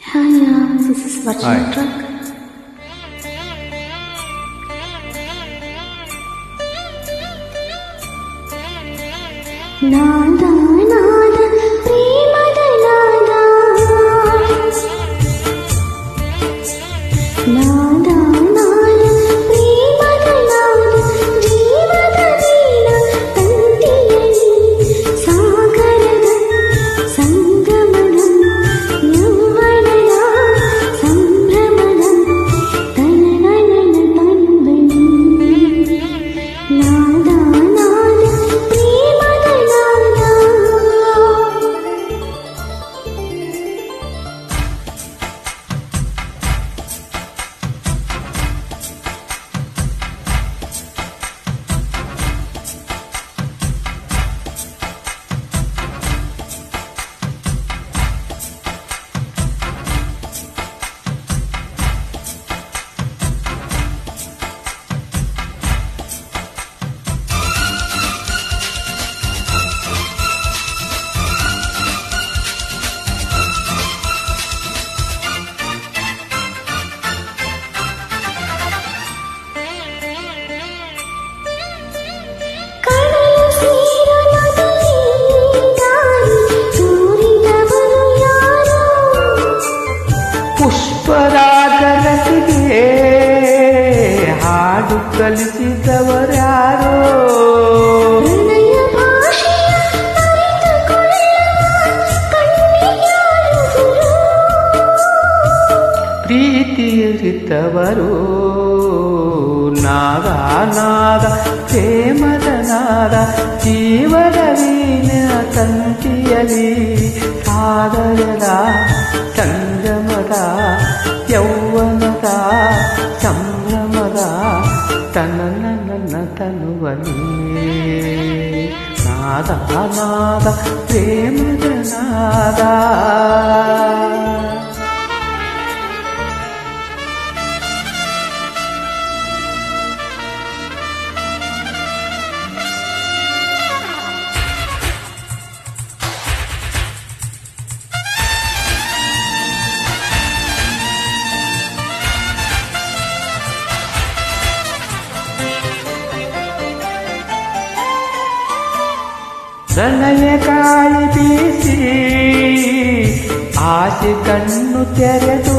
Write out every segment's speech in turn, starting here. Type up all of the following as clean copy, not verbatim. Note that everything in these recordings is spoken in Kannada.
Hi, this is Varchana Hi. Truck. ನಾದ ನಾದ ಪ್ರೇಮದ ನಾದ ನಾದ ನಾದ ಪ್ರೇಮದ ನಾದ ಜೀವದ ವೀಣ ತಂತಿಯಲ್ಲಿ ಸಾಗರದ ಸಂಗಮದ ಯೌವನದ ಸಂಭ್ರಮದ ತನನನ ತಂಬನಿ ನಾದ ನಾದ ಪ್ರೇಮದ ನಾದ. ಪುಷ್ಪರಾಗರಸಿಗೆ ಹಾಡು ಕಲಿಸಿದವರ್ಯಾರೋ ಪ್ರೀತಿಯರಿದ್ದವರು ನಾದ ನಾದ ಪ್ರೇಮದ ನಾದ ಜೀವದ ವೀಣ ತಂತಿಯಲಿ ಸಾಗರದ ಸಂಗಮದ ಯೌವನದ ಸಂಭ್ರಮದ ತನನನ ತನುವಲಿ ನಾದ ನಾದ ಪ್ರೇಮದ ನಾದ. ಪ್ರಣಯ ಗಾಳಿ ಬೀಸಿ ಆಸೆ ಕಣ್ಣು ತೆರೆದು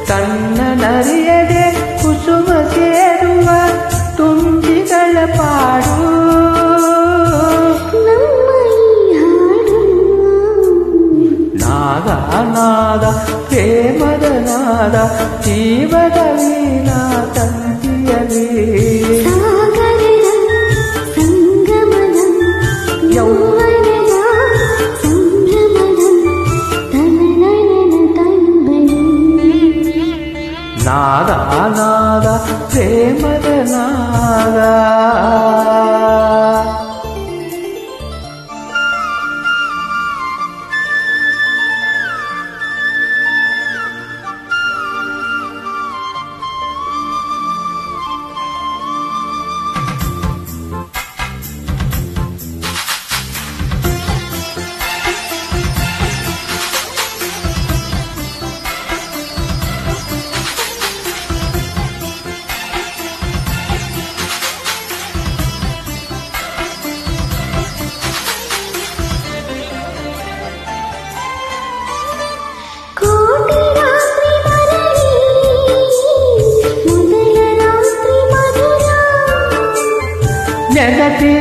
ತನ್ನ ನರಿಯದೆ ಕುಸುಮ ಸೇರುವ ತುಂಬಿಗಳ ಪಾಡು ನಾದ ನಾದ ಪ್ರೇಮದ ನಾದ ಜೀವದ ವೀಣ ತಂತಿಯಲಿ ಸಾಗರದ ಸಂಗಮದ ಯೌವನದ ಸಂಭ್ರಮದ ತನನನ ತಂಬನಿ ನಾದ ನಾದ ಪ್ರೇಮದ ನಾದ.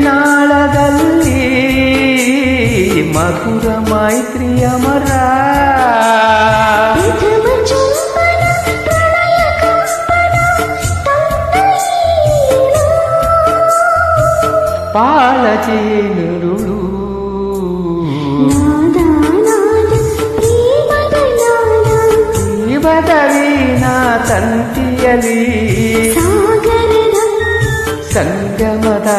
ನೆನಪಿನಾಳದಲ್ಲಿ ಮಧುರ ಮೈತ್ರಿಯ ಮರ ಪಾಲಚೇನುರುಳು ಜೀವದ ವೀಣ ತಂತಿಯಲಿ ಸಂಗಮದ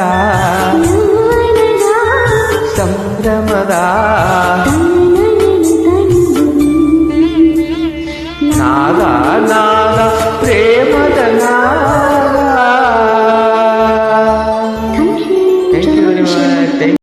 ಸಂಭ್ರಮದ ನಾದ ನಾದ ಪ್ರೇಮದ ನಾದ. ತೆಂಗಿನ